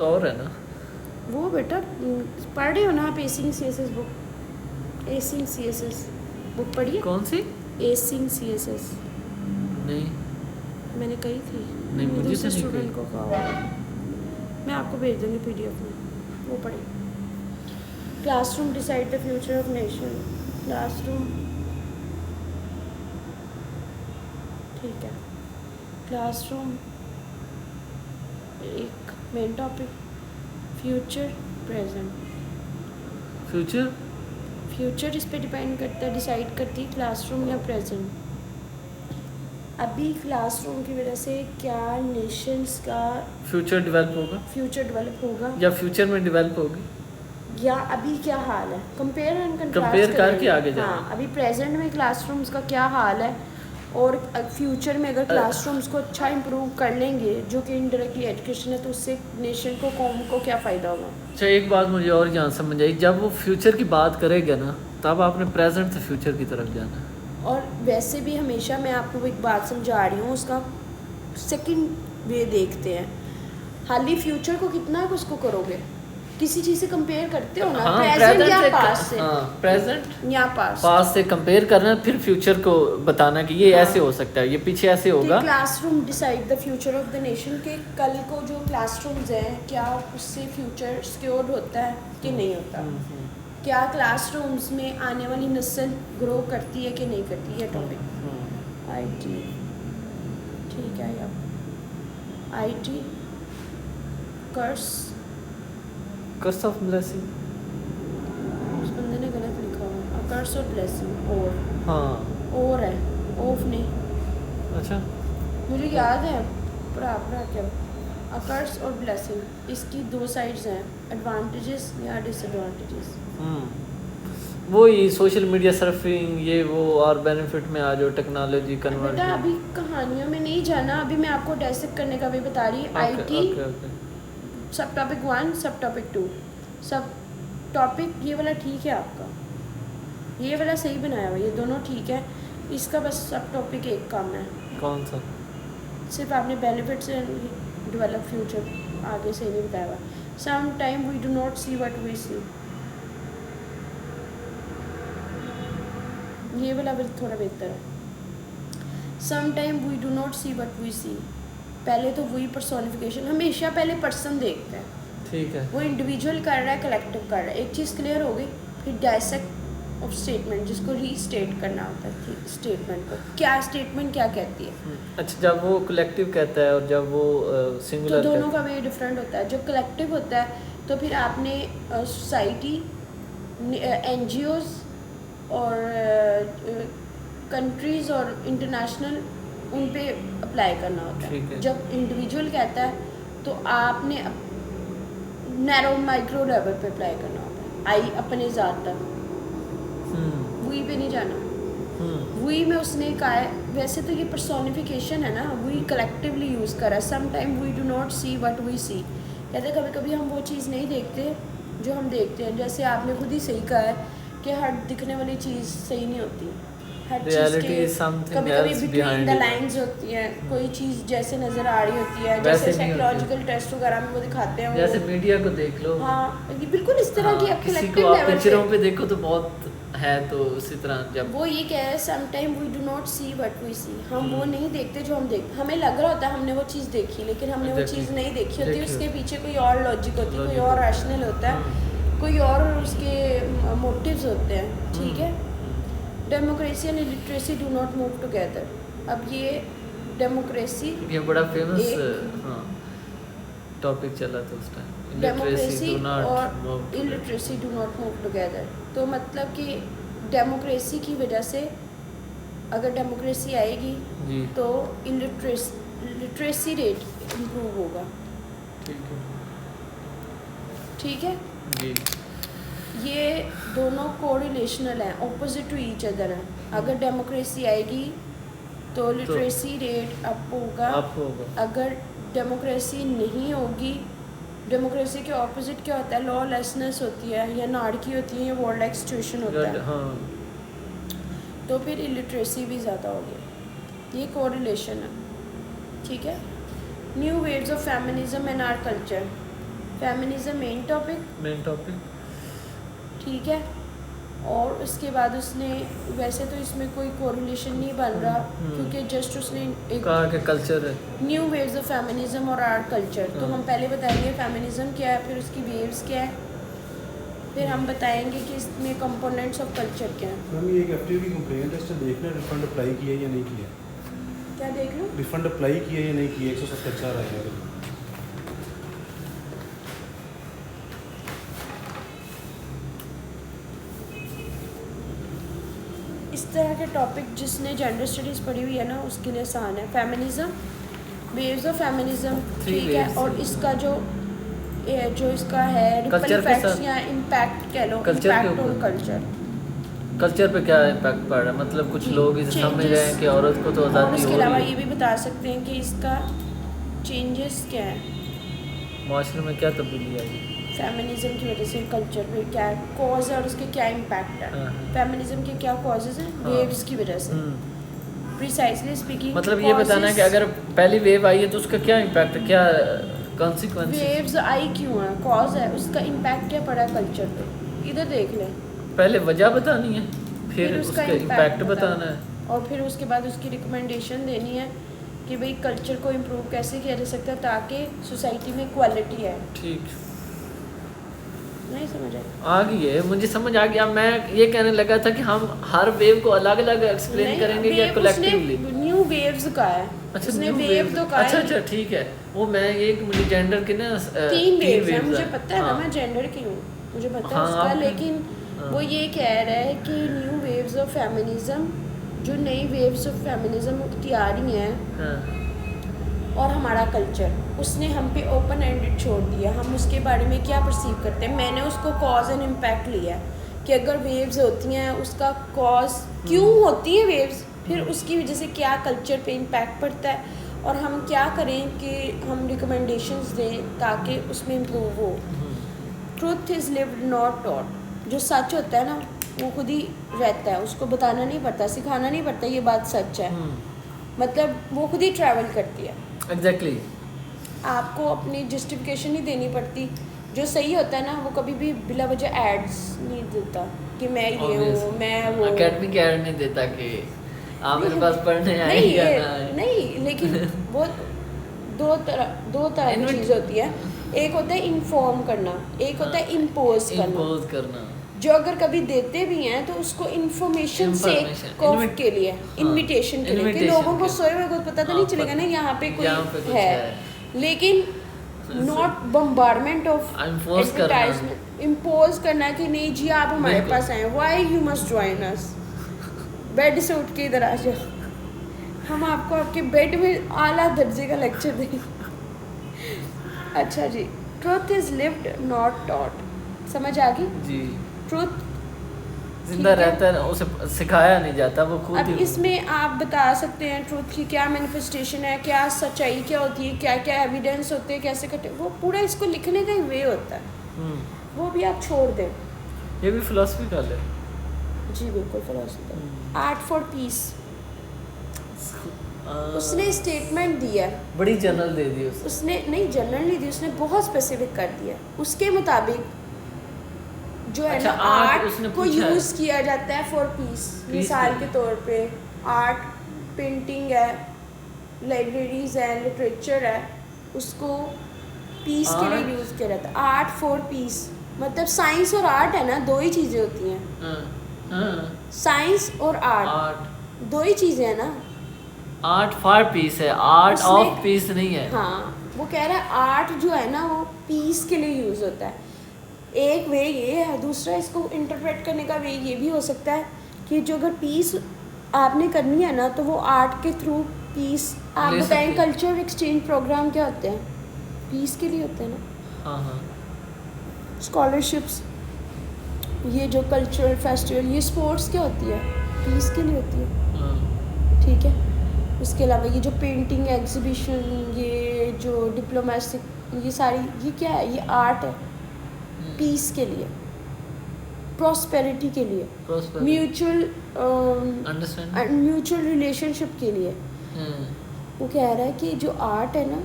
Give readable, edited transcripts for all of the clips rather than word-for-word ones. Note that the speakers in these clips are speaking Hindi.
तो और है ना वो बेटा पढ़ रहे हो ना आप एसिंग सीएसएस बुक? एसिंग सीएसएस बुक पढ़ी है? कौन सी? एसिंग सीएसएस नहीं मैंने कही थी। नहीं, मुझे तो दूसरे नहीं स्टूडेंट कही। को कहा होगा। मैं आपको भेज दूँगी पीडीएफ में, वो पढ़ी। Classroom decide the future of nation. Classroom, ठीक है। क्लासरूम एक main topic, future present. Future future इस पे डिपेंड करता है, डिसाइड करती है क्लासरूम या प्रेजेंट। अभी क्लासरूम की वजह से क्या नेशंस का फ्यूचर डेवलप होगा फ्यूचर डेवलप होगा या फ्यूचर में डेवलप होगी या अभी क्या हाल है, कंपेयर एंड कंपेयर कंट्रास्ट करके आगे जाना। हाँ, अभी प्रेजेंट में क्लासरूम्स का क्या हाल है और फ्यूचर में अगर क्लासरूम्स को अच्छा इम्प्रूव कर लेंगे जो कि इनडायरेक्टली एजुकेशन है, तो उससे नेशन को, कौम को क्या फ़ायदा होगा। अच्छा एक बात मुझे और यहाँ समझ आई, जब वो फ्यूचर की बात करेगा ना तब आपने प्रेजेंट से फ्यूचर की तरफ जाना है। और वैसे भी हमेशा मैं आपको एक बात समझा रही हूँ, उसका सेकंड वे देखते हैं। हाली फ्यूचर को कितना आप उसको करोगे, किसी चीज़ से कंपेयर करते हो ना, हाँ, प्रेजेंट या से पास्ट से। हाँ, प्रेजेंट या पास्ट से कंपेयर करना, फिर फ्यूचर को बताना कि ये हाँ। ऐसे हो सकता है, ये पीछे ऐसे होगा। Classroom decide the future of the nation के कल को जो क्लासरूम्स हैं क्या उससे फ्यूचर सिक्योर्ड होता है कि नहीं होता, क्या क्लासरूम्स में आने वाली नस्ल ग्रो करती है कि नहीं करती है। टॉपिक आईटी, ठीक है। अब आईटी कर्स ऑफ ब्लेसिंग, उस बंदे ने गलत लिखा हुआ, कर्स और ब्लेसिंग, और है, ऑफ नहीं। अच्छा मुझे याद है पढ़ा क्या, अकर्स और ब्लेसिंग, इसकी दो साइड्स हैं, एडवांटेजेस या डिसएडवांटेजेस। वही सोशल मीडिया सर्फिंग ये वो और बेनिफिट में आ जाओ, टेक्नोलॉजी बेटा कन्वर्जन। अभी कहानियों में नहीं जाना, अभी मैं आपको डायसेक्ट करने का भी बता रही। आईटी सब टॉपिक 1, सब टॉपिक 2, सब टॉपिक ये वाला ठीक है आपका, ये वाला सही बनाया हुआ, ये दोनों ठीक है। इसका बस सब टॉपिक एक काम है, कौन सा? सिर्फ आपने बेनिफिट से डेवलप फ्यूचर आगे से नहीं बताया हुआ। Some time we do not see what we see, ये वाला भी थोड़ा बेहतर है। Some time we do not see what we see, पहले तो वही पर्सोनिफिकेशन, हमेशा पहले पर्सन देखते हैं, ठीक है। वो इंडिविजुअल कर रहा है, कलेक्टिव कर रहा है। एक चीज़ क्लियर हो गई। फिर डायसेक्ट ऑफ स्टेटमेंट, जिसको रीस्टेट करना होता है स्टेटमेंट को, क्या स्टेटमेंट क्या कहती है। अच्छा, जब वो कलेक्टिव कहता है और जब वो सिंगुलर, तो दोनों का वे डिफरेंट होता है। जब कलेक्टिव होता है तो फिर आपने सोसाइटी, एनजीओज और कंट्रीज़ और इंटरनेशनल उन पे अप्लाई करना होता है। जब इंडिविजुअल कहता है तो आपने नैरो माइक्रो लेवल पे अप्लाई करना होता है, अपने ज़ात तक, वही पे नहीं जाना। वही में उसने कहा है, वैसे तो ये पर्सोनिफिकेशन है ना, वही कलेक्टिवली यूज़ करा है। Some time we do not see what we see, कहते कभी कभी हम वो चीज़ नहीं देखते जो हम देखते हैं। जैसे आपने खुद ही सही कहा है कि हर दिखने वाली चीज़ सही नहीं होती, हर चीज़ के कभी कभी बिटवीन द लाइंस होती है, कोई चीज़ जैसे नज़र आ रही होती है, जैसे साइकोलॉजिकल टेस्ट वगैरह में वो दिखाते हैं, जैसे मीडिया को देख लो। हाँ, बिल्कुल इस तरह की कलेक्टिव लेवल पिक्चरों पे देखो तो बहुत है, तो उसी तरह जब वो ये कह रहे हैं some time we do not see what we see, हम वो नहीं देखते जो हम देखते। हमें लग रहा होता है हमने वो चीज़ देखी, लेकिन हमने वो चीज़ नहीं देखी होती, उसके पीछे कोई और लॉजिक होती है, कोई और रैशनल होता है, कोई और उसके मोटिव्स होते हैं, ठीक है। Democracy and literacy do not move together. अब ये डेमोक्रेसी, ये बड़ा फेमस टॉपिक चला था उस टाइम, डेमोक्रेसी और illiteracy do not move together. तो मतलब कि डेमोक्रेसी की वजह से अगर डेमोक्रेसी आएगी तो लिटरेसी रेट इम्प्रूव होगा, ठीक है जी। ये दोनों कोरिलेशनल हैं, ऑपोजिट टू ईच अदर हैं। अगर डेमोक्रेसी आएगी तो लिटरेसी रेट अप होगा, अगर डेमोक्रेसी नहीं होगी, डेमोक्रेसी के ऑपोजिट क्या होता है, लॉलेसनेस होती है या नाड़की होती है या वॉर लाइक सिचुएशन होता है, तो फिर इलिटरेसी भी ज़्यादा होगी। ये कोरिलेशन है, ठीक है। New waves of feminism and our culture. Feminism main topic, ठीक है। और उसके बाद उसने, वैसे तो इसमें कोई कोरिलेशन नहीं बन रहा क्योंकि जस्ट उसने एक कहा कि कल्चर है, न्यू वेव्स ऑफ फेमिनिज्म और आर्ट कल्चर। तो हम पहले बताएंगे फेमिनिज्म क्या है, फिर उसकी वेव्स क्या है, फिर हम बताएंगे कि इसमें कंपोनेंट्स ऑफ कल्चर क्या है। मैम ये एक एफटीओ की कंप्लेंट है, इससे देखना रिफंड अप्लाई किया या नहीं किया, क्या देख लो, रिफंड अप्लाई किया या नहीं किया, 177 आया है। इस तरह के टॉपिक जिसने जेंडर स्टडीज़ पढ़ी हुई है ना उसके लिए आसान है। फेमिनिज्म, वेव्स ऑफ फेमिनिज्म, ठीक है। और इसका जो इसका है रिपल इफेक्ट्स या इम्पैक्ट कह लो, इम्पैक्ट ऑन कल्चर पे क्या इम्पैक्ट पड़ रहा है, मतलब कुछ लोग इसे समझ रहे हैं कि औरत को तो आज़ादी हो रही है। इसके अलावा ये भी बता सकते हैं कि इसका चेंजेस क्या है, माशरे में क्या तब्दीली आई फेमिनिज्म की वजह से कल्चर में क्या कॉज है और उसके क्या इम्पैक्ट है। फेमिनिज्म के क्या कॉजेज हैं, वेव्स की वजह से, प्रिसाइजली स्पीकिंग। मतलब ये बताना है कि अगर पहली वेव आई है तो उसका क्या इम्पैक्ट है, क्या कॉन्सिक्वेंसेस, वेव्स आई क्यों है, कॉज है, उसका इम्पैक्ट क्या पड़ा है कल्चर पे, इधर देख लें। पहले वजह बतानी है, फिर उसका इम्पैक्ट बताना है, और फिर उसके बाद उसकी रिकमेंडेशन देनी है कि भाई कल्चर को इम्प्रूव कैसे किया जा सकता है ताकि सोसाइटी में इक्वालिटी है। ठीक, नहीं समझ आ गई है, मुझे समझ आ गया। मैं ये कहने लगा था कि हम हर वेव को अलग अलग एक्सप्लेन करेंगे या कलेक्टिवली। न्यू वेव्स का है, अच्छा, उसने वेव तो कहा अच्छा ठीक है। वो मैं ये मुझे जेंडर के ना 3 वेव्स है, मुझे पता है ना, मैं जेंडर की हूँ, मुझे पता है उसका। लेकिन वो ये कह रहा है कि न्यू वेव्स ऑफ फेमिनिज्म, जो नई वेव्स ऑफ फेमिनिज्म उठती आ रही हैं और हमारा कल्चर, उसने हम पे ओपन एंडेड छोड़ दिया, हम उसके बारे में क्या परसीव करते हैं। मैंने उसको कॉज एंड इम्पैक्ट लिया कि अगर वेव्स होती हैं उसका कॉज क्यों होती है वेव्स, फिर उसकी वजह से क्या कल्चर पे इम्पैक्ट पड़ता है और हम क्या करें कि हम रिकमेंडेशंस दें ताकि उसमें इम्प्रूव हो। Truth is lived not taught, जो सच होता है ना वो खुद ही रहता है, उसको बताना नहीं पड़ता, सिखाना नहीं पड़ता, ये बात सच है। मतलब वो खुद ही ट्रैवल करती है। एग्जैक्टली, आपको अपनी जस्टिफिकेशन नहीं देनी पड़ती। जो सही होता है ना वो कभी भी बिला वजह एड्स नहीं देता कि मैं ये हूँ, मैं वो। एकेडमिक एड नहीं देता कि आप मेरे पास पढ़ने आए या ना आए। नहीं, लेकिन वो दो तरह की चीज़ होती है। एक होता है इन्फॉर्म करना, एक होता है इम्पोज करना। जो अगर कभी देते भी हैं तो उसको इन्फॉर्मेशन से के लिए, इन्विटेशन के लिए, कि लोगों को सोए हुए को पता तो नहीं चलेगा ना यहाँ पे कोई है, लेकिन not bombardment of advertisement. Impose करना कि नहीं जी आप हमारे पास आए, why you must join us, bed से उठ के इधर आ जाओ, हम आपको आपके बेड में आला दर्जे का लेक्चर देंगे। अच्छा जी, truth is lived not taught, समझ आ गई जी। ट्रुथ जिंदा रहता है, उसे सिखाया नहीं जाता, वो खुद अब ही। इसमें आप बता सकते हैं ट्रुथ की क्या मैनिफेस्टेशन है, क्या सच्चाई क्या होती है, क्या क्या एविडेंस होते हैं, कैसे कटे, वो पूरा इसको लिखने का ही वे होता है, वो भी आप छोड़ दें। ये भी फिलॉसफिकल है जी, बिल्कुल फिलॉसफिकल। आर्ट फॉर पीस, उसने स्टेटमेंट दिया, बड़ी जनरल दे दी उसने नहीं जनरल नहीं दी, उसने बहुत स्पेसिफिक कर दिया। उसके मुताबिक जो है ना आर्ट को यूज़ किया जाता है फॉर पीस। मिसाल के तौर पे आर्ट, पेंटिंग है, लाइब्रेरीज है, लिटरेचर है, उसको पीस के लिए यूज़ किया जाता है। आर्ट फॉर पीस मतलब साइंस और आर्ट है ना, दो ही चीज़ें होती हैं। साइंस और आर्ट दो ही चीज़ें हैं ना। आर्ट फॉर पीस है, आर्ट ऑफ पीस नहीं है। हाँ, वो कह रहा है आर्ट जो है ना वो पीस के लिए यूज़ होता है। एक वे ये है, दूसरा इसको इंटरप्रेट करने का वे ये भी हो सकता है कि जो अगर पीस आपने करनी है ना तो वो आर्ट के थ्रू पीस आप बताएं। कल्चर एक्सचेंज प्रोग्राम क्या होते हैं, पीस के लिए होते हैं ना। हाँ, स्कॉलरशिप्स, ये जो कल्चरल फेस्टिवल, ये स्पोर्ट्स क्या होती है, पीस के लिए होती है, ठीक है। उसके अलावा ये जो पेंटिंग एग्जीबिशन, ये जो डिप्लोमेटिक, ये सारी ये क्या है, ये आर्ट है पीस के लिए, प्रॉस्पेरिटी के लिए, म्यूचुअल अंडरस्टैंडिंग, म्यूचुअल रिलेशनशिप के लिए। वो कह रहा है कि जो आर्ट है ना,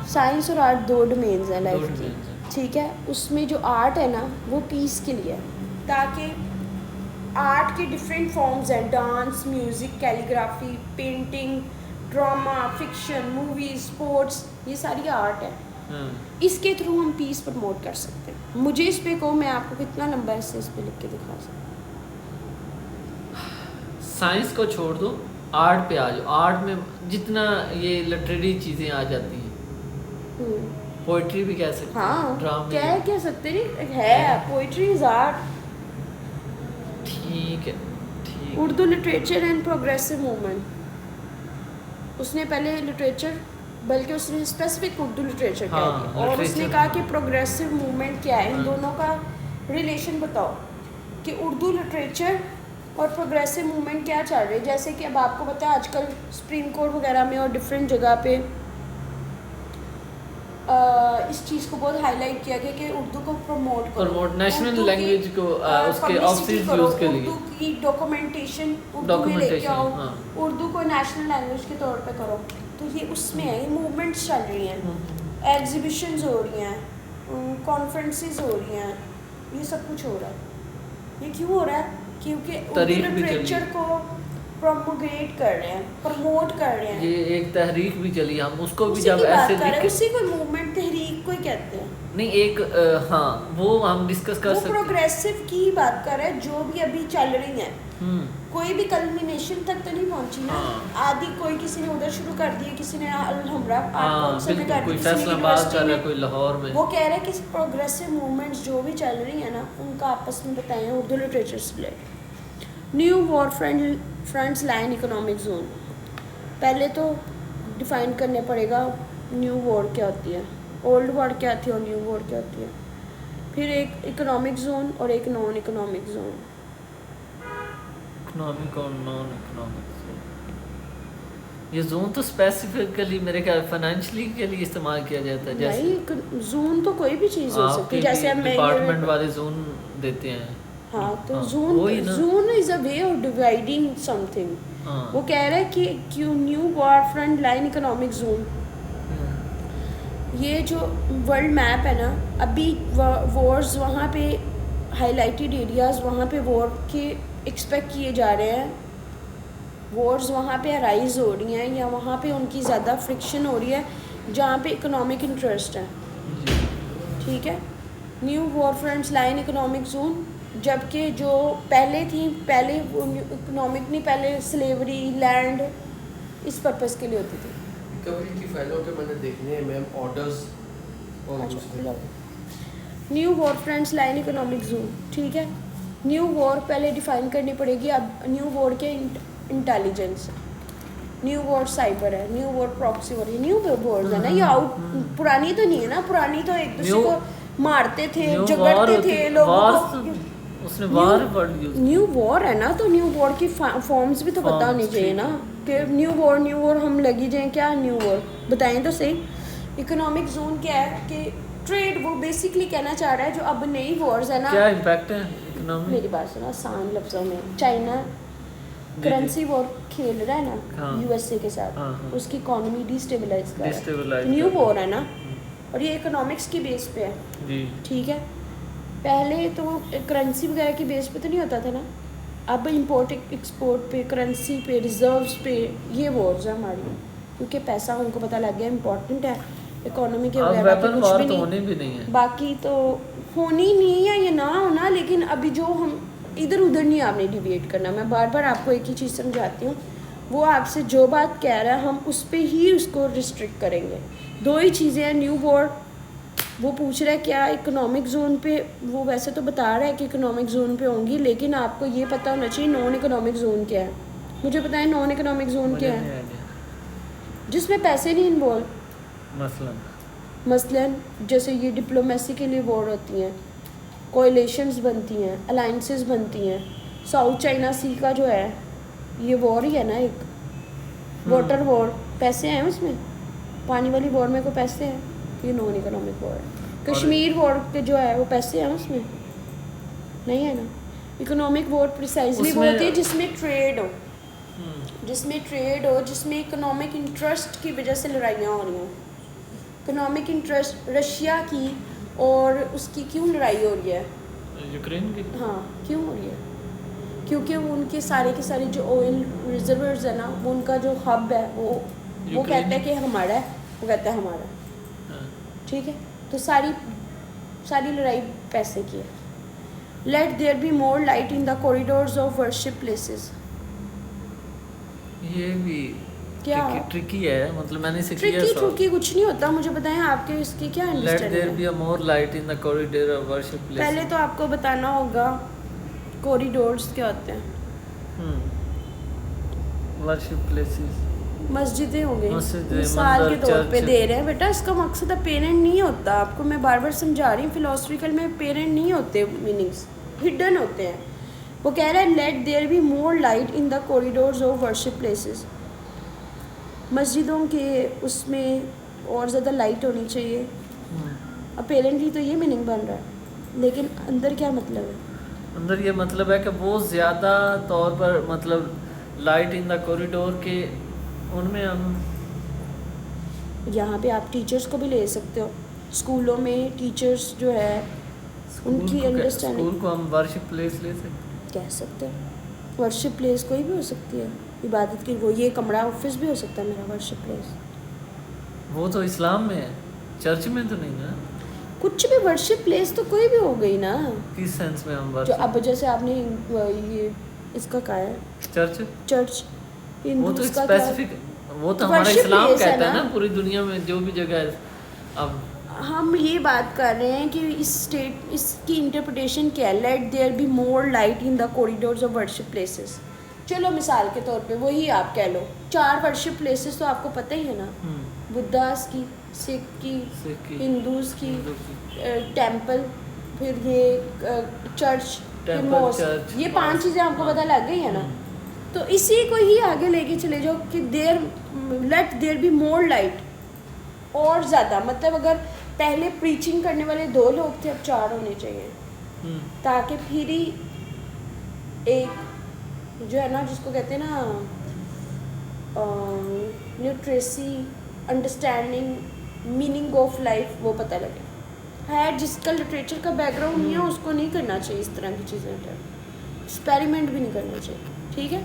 साइंस और आर्ट दो डोमेन्स हैं लाइफ की। ठीक है, उसमें जो आर्ट है ना वो पीस के लिए है, ताकि आर्ट के डिफरेंट फॉर्म्स हैं, dance, music, calligraphy, painting, drama, fiction, movies, sports, ये सारी आर्ट है। इसके थ्रू हम पीस प्रमोट कर सकते हैं। मुझे इस पे कहो, मैं आपको कितना लंबा ऐसे इस पे लिख के दिखा सकती हूँ। साइंस को छोड़ दो, आर्ट पे आ जाओ। आर्ट में जितना ये लिटरेरी चीज़ें आ जाती हैं, पोइट्री भी कह सकते हैं, हाँ, ड्रामे कह सकते नहीं है, पोइट्री इज आर्ट। ठीक है, ठीक। Urdu literature and progressive movement, उसने पहले लिटरेचर, बल्कि उसने स्पेसिफिक उर्दू लिटरेचर कह दिया, और उसने कहा कि प्रोग्रेसिव मूवमेंट क्या है, इन दोनों का रिलेशन बताओ कि उर्दू लिटरेचर और प्रोग्रेसिव मूवमेंट क्या चल रही है। जैसे कि अब आपको पता है आजकल सुप्रीम कोर्ट वगैरह में और डिफरेंट जगह पे इस चीज़ को बहुत हाईलाइट किया गया कि उर्दू को प्रमोट नेशनल लैंग्वेज को उसके ऑफिस यूज के लिए, उर्दू की डॉक्यूमेंटेशन उर्दू में लेके आओ, हाँ। उर्दू को नेशनल लैंग्वेज के तौर पे करो। तो ये उसमें है, ये मूवमेंट्स चल रही हैं, एग्जीबिशंस हो रही हैं, कॉन्फ्रेंसेस हो रही हैं, ये सब कुछ हो रहा है। ये क्यों हो रहा है? क्योंकि उर्दू लिटरेचर को प्रोमोगेट कर रहे हैं, प्रमोट कर रहे हैं। ये एक तहरीक भी चली, हम उसको भी उसी जब की बात ऐसे कर रहे हैं, उसी को मूवमेंट तहरीक को ही कहते हैं। नहीं एक हाँ, वो हम डिस्कस कर सकते हैं। वो प्रोग्रेसिव की बात कर रहे हैं, जो भी अभी चल रही हैं, कोई भी कल्मिनेशन तक तो नहीं पहुंची ना। आदि कोई किसी ने उधर शुरू कर दिया, किसी ने अलहमरा कोई फैसलाबाद कर रहा है, कोई लाहौर में। वो कह रहे हैं कि प्रोग्रेसिव मूवमेंट्स जो भी चल रही है ना, उनका आपस में बताएं उर्दू लिटरेचर से related. New war fronts line economic zone, पहले तो डिफाइन करने पड़ेगा न्यू वॉर क्या होती है, ओल्ड वॉर क्या थी और न्यू वॉर क्या होती है। फिर एक इकोनॉमिक जोन और एक नॉन इकोनॉमिक जोन। इकोनॉमिक और नॉन इकोनॉमिक जोन, ये जोन तो स्पेसिफिकली मेरे ख्याल फाइनेंशियली के लिए इस्तेमाल किया जाता है। जैसे नहीं, जोन तो कोई भी चीज़ हो सकती है, जैसे अब डिपार्टमेंट वाले जोन देते हैं। हाँ, तो zone is a way of dividing something. वो कह रहे हैं कि क्यों new war front line economic zone, ये जो वर्ल्ड मैप है ना, अभी वॉर्स वहाँ पे हाईलाइटेड एरियाज, वहाँ पे वॉर के एक्सपेक्ट किए जा रहे हैं, वॉर्स वहाँ पे अराइज हो रही हैं, या वहाँ पे उनकी ज़्यादा फ्रिक्शन हो रही है जहाँ पे इकोनॉमिक इंटरेस्ट है। ठीक है, new war fronts line economic zone, जबकि जो पहले थी, पहले इकोनॉमिक नहीं, पहले स्लेवरी, लैंड, इस पर्पस के लिए होती थी। रिकवरी की फाइलों के मैंने देखने हैं मैम, ऑर्डर्स और new war fronts line economic zone. ठीक है, न्यू वॉर पहले डिफाइन करनी पड़ेगी। अब न्यू वॉर के इंटेलिजेंस, न्यू वॉर साइबर है, new war proxy war, new Wars है ना, ये आउट पुरानी तो नहीं है ना, पुरानी तो एक दूसरे को मारते थे, झगड़ते थे लोगों को, उसने वार वर्ड यूज। न्यू वॉर है ना, तो न्यू वॉर की फॉर्म्स भी तो पता होनी चाहिए ना, कि न्यू वॉर हम लगी जाए क्या, न्यू वॉर बताएं तो सही। इकोनॉमिक जोन क्या है कि ट्रेड, वो बेसिकली कहना चाह रहा है जो अब नई वॉर्स है ना, क्या इम्पैक्ट है इकोनॉमिक। मेरी बात सुनो आसान लफ्जों में, चाइना करेंसी वॉर खेल रहा है ना यूएसए के साथ, उसकी इकोनॉमी डिस्टेबलाइज कर रहा है, न्यू वॉर है ना, और ये इकोनॉमिक्स की बेस पे है। ठीक है, पहले तो करेंसी वगैरह की बेस पे तो नहीं होता था ना, अब इंपोर्ट एक्सपोर्ट पे, करेंसी पे, रिजर्व्स पे, ये वॉर्स है हमारी, क्योंकि पैसा उनको पता लग गया इम्पोर्टेंट है, इकोनॉमी के वगैरह पे कुछ भी नहीं है। बाकी तो होनी नहीं है, ये ना होना, लेकिन अभी जो हम इधर उधर नहीं आपने डिविएट करना। मैं बार बार आपको एक ही चीज़ समझाती हूँ, वो आपसे जो बात कह रहा है हम उस पर ही उसको रिस्ट्रिक्ट करेंगे। दो ही चीज़ें हैं, न्यू वॉर वो पूछ रहा है क्या इकोनॉमिक जोन पे, वो वैसे तो बता रहा है कि इकोनॉमिक जोन पे होंगी, लेकिन आपको ये पता होना चाहिए नॉन इकोनॉमिक जोन क्या है। मुझे पता है नॉन इकोनॉमिक जोन क्या है, जिसमें पैसे नहीं इन्वॉल्व। मसलन जैसे ये डिप्लोमेसी के लिए वॉर होती हैं, कोएलिशंस बनती हैं, अलाइंसेस बनती हैं। साउथ चाइना सी का जो है ये वॉर ही है ना, एक वाटर वॉर, पैसे हैं उसमें, पानी वाली वॉर में कोई पैसे हैं, ये नॉन इकोनॉमिक वॉर है। कश्मीर वॉर के जो है वो पैसे हैं उसमें, नहीं है ना। इकोनॉमिक वॉर प्रिसाइजली वो होती है जिसमें ट्रेड हो, जिसमें इकोनॉमिक इंटरेस्ट की वजह से लड़ाइयाँ हो रही हों। इकोनॉमिक इंटरेस्ट रशिया की और उसकी क्यों लड़ाई हो रही है? यूक्रेन की। हाँ, क्यों हो रही है? क्योंकि वो उनके सारे के सारे जो ऑयल रिजर्वर्स है ना, वो उनका जो हब है वो कहता है कि हमारा है, वो कहता है हमारा। हाँ। ठीक है, तो सारी लड़ाई पैसे की है। Let there be more light in the corridors of worship places. ये भी क्या ट्रिकी है, मतलब मैंने इसे किया ट्रिकी कुछ नहीं होता। मुझे बताएं आपके इसकी क्या अंडरस्टैंडिंग है? Let there be a more light in the corridor of worship place. पहले तो आपको बताना होगा कॉरिडोर्स क्या होते हैं। वर्शिप प्लेसेस मस्जिदें हो गई, मस्जिदें, मिसाल के मंदिर, तौर पे चर्च। दे रहे हैं बेटा। इसका मकसद पेरेंट नहीं होता, आपको मैं बार बार समझा रही हूँ। फिलोसफिकल में पेरेंट नहीं होते, मीनिंग्स हिडन होते हैं। वो कह रहा है let there be more light in the corridors of worship places. मस्जिदों के उसमें और ज़्यादा लाइट होनी चाहिए। अपेरेंटली तो ये मीनिंग बन रहा है, लेकिन अंदर क्या मतलब है? अंदर ये मतलब है कि वो ज़्यादा तौर पर मतलब लाइट इन द कॉरिडोर के उनमें हम यहाँ पे आप टीचर्स को भी ले सकते हो। स्कूलों में टीचर्स जो है उनकी अंडरस्टैंडिंग, स्कूल को हम वर्शिप प्लेस ले सकते कह सकते हैं। वर्शिप प्लेस कोई भी हो सकती है, इबादत की। वो ये कमरा ऑफिस भी हो सकता है मेरा वर्शिप प्लेस। वो तो इस्लाम में है, चर्च में तो नहीं ना। कुछ भी वर्शिप प्लेस तो कोई भी हो गई ना। किस सेंस में हम जो वर्शिप? अब जैसे आपने ये इसका कहा है चर्च वो हिंदू तो का स्पेसिफिक, वो तो हमारा worship इस्लाम place है कहता है ना। ना पूरी दुनिया में जो भी जगह है। अब हम ये बात कर रहे हैं कि इसकी इंटरप्रिटेशन क्या है। Let there be more light in the corridors of worship places. चलो मिसाल के तौर पे वही आप कह लो 4 वर्शिप प्लेसेस तो आपको पता ही है ना। बुद्धास की, सिख की, हिंदूज की, टेम्पल, फिर ये चर्च, फिर मॉस्क, ये 5 चीज़ें आपको पता लग गई है ना। तो इसी को ही आगे लेके चले जाओ कि let there be more light, और ज़्यादा। मतलब अगर पहले प्रीचिंग करने वाले 2 लोग थे, अब 4 होने चाहिए, ताकि फिर ही एक जो है ना, जिसको कहते हैं ना न्यूट्रेसी, अंडरस्टैंडिंग, मीनिंग ऑफ लाइफ, वो पता लगे। है जिसका लिटरेचर का बैकग्राउंड नहीं है उसको नहीं करना चाहिए इस तरह की चीज़ें। एक्सपेरिमेंट भी नहीं करना चाहिए, ठीक है।